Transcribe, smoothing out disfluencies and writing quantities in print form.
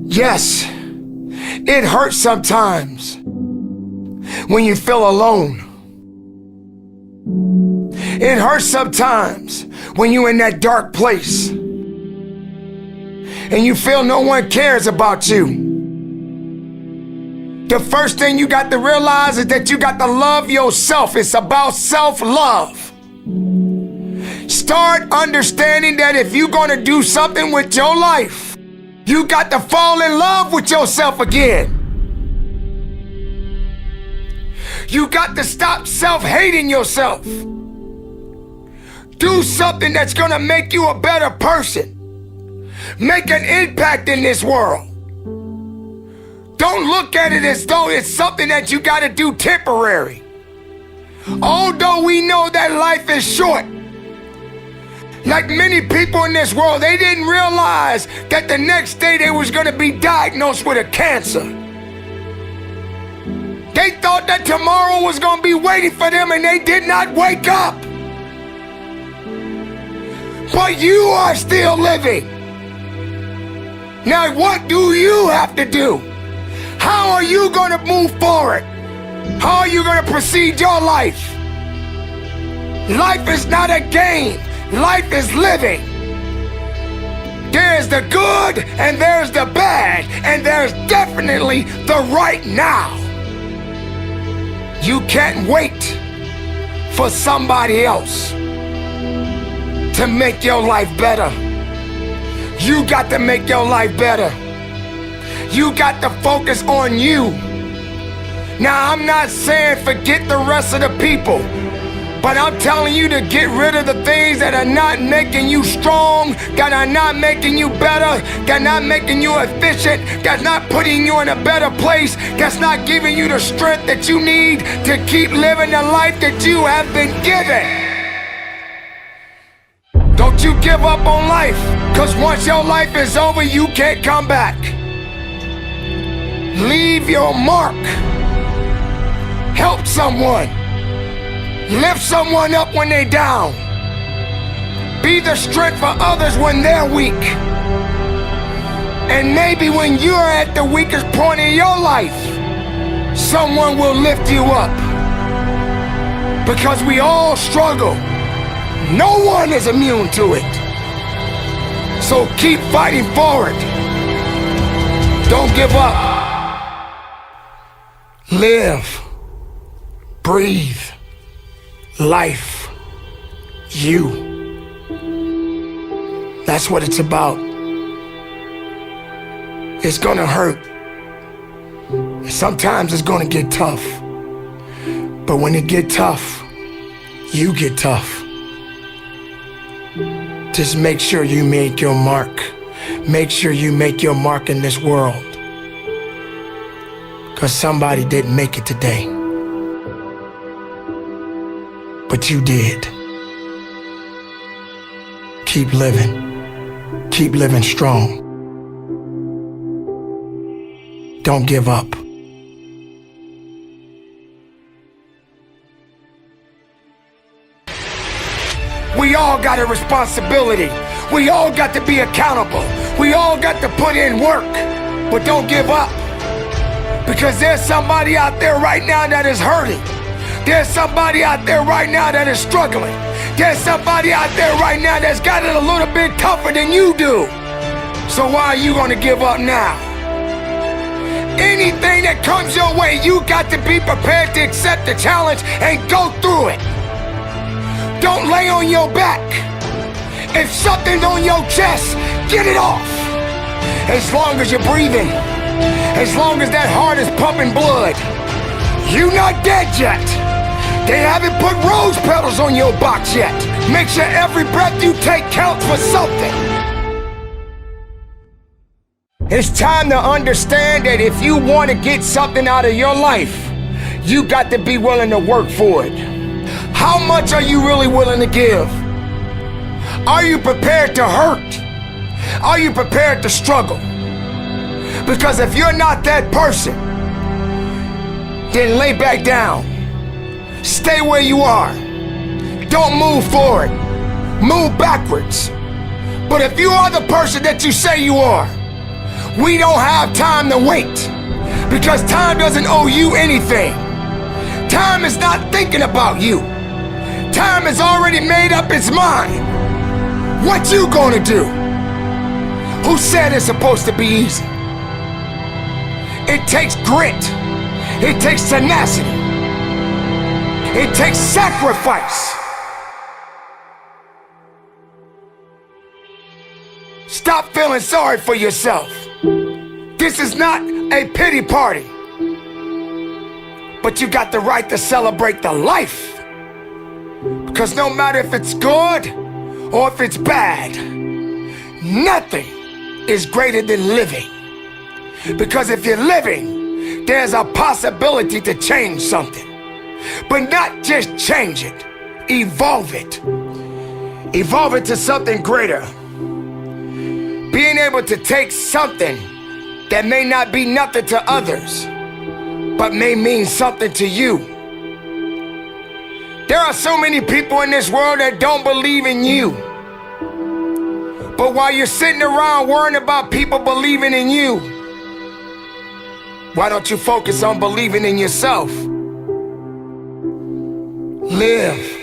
Yes, it hurts sometimes when you feel alone. It hurts sometimes when you're in that dark place and you feel no one cares about you. The first thing you got to realize is that you got to love yourself. It's about self-love. Start understanding that if you're going to do something with your life, you got to fall in love with yourself again. You got to stop self-hating yourself. Do something that's going to make you a better person. Make an impact in this world. Don't look at it as though it's something that you got to do temporary. Although we know that life is short, like many people in this world, they didn't realize that the next day they was going to be diagnosed with a cancer. They thought that tomorrow was going to be waiting for them, and they did not wake up. But you are still living. Now, what do you have to do? How are you going to move forward? How are you going to proceed your life? Life is not a game. Life is living. There's the good and there's the bad, and there's definitely the right now. You can't wait for somebody else to make your life better. You got to make your life better. You got to focus on you. Now, I'm not saying forget the rest of the people, but I'm telling you to get rid of the things that are not making you strong, that are not making you better, that are not making you efficient, that's not putting you in a better place, that's not giving you the strength that you need to keep living the life that you have been given. Don't you give up on life, because once your life is over, you can't come back. Leave your mark. Help someone. Lift someone up when they're down. Be the strength for others when they're weak. And maybe when you're at the weakest point in your life, someone will lift you up. Because we all struggle. No one is immune to it. So keep fighting forward. Don't give up. Live. Breathe. Life. You. That's what it's about. It's gonna hurt. Sometimes it's gonna get tough. But when it get tough, you get tough. Just make sure you make your mark. Make sure you make your mark in this world. Because somebody didn't make it today. But you did. Keep living. Keep living strong. Don't give up. We all got a responsibility. We all got to be accountable. We all got to put in work. But don't give up. Because there's somebody out there right now that is hurting. There's somebody out there right now that is struggling. There's somebody out there right now that's got it a little bit tougher than you do. So why are you going to give up now? Anything that comes your way, you got to be prepared to accept the challenge and go through it. Don't lay on your back. If something's on your chest, get it off. As long as you're breathing, as long as that heart is pumping blood, you're not dead yet. They haven't put rose petals on your box yet. Make sure every breath you take counts for something. It's time to understand that if you want to get something out of your life, you got to be willing to work for it. How much are you really willing to give? Are you prepared to hurt? Are you prepared to struggle? Because if you're not that person, then lay back down. Stay where you are. Don't move forward. Move backwards. But if you are the person that you say you are, We don't have time to wait, because time doesn't owe you anything. Time is not thinking about you. Time has already made up its mind. What you gonna do? Who said it's supposed to be easy? It takes grit. It takes tenacity. It takes sacrifice. Stop feeling sorry for yourself. This is not a pity party. But you got the right to celebrate the life. Because no matter if it's good or if it's bad, nothing is greater than living. Because if you're living, there's a possibility to change something. But not just change it, evolve it. Evolve it to something greater. Being able to take something that may not be nothing to others, but may mean something to you. There are so many people in this world that don't believe in you. But while you're sitting around worrying about people believing in you, why don't you focus on believing in yourself? Live.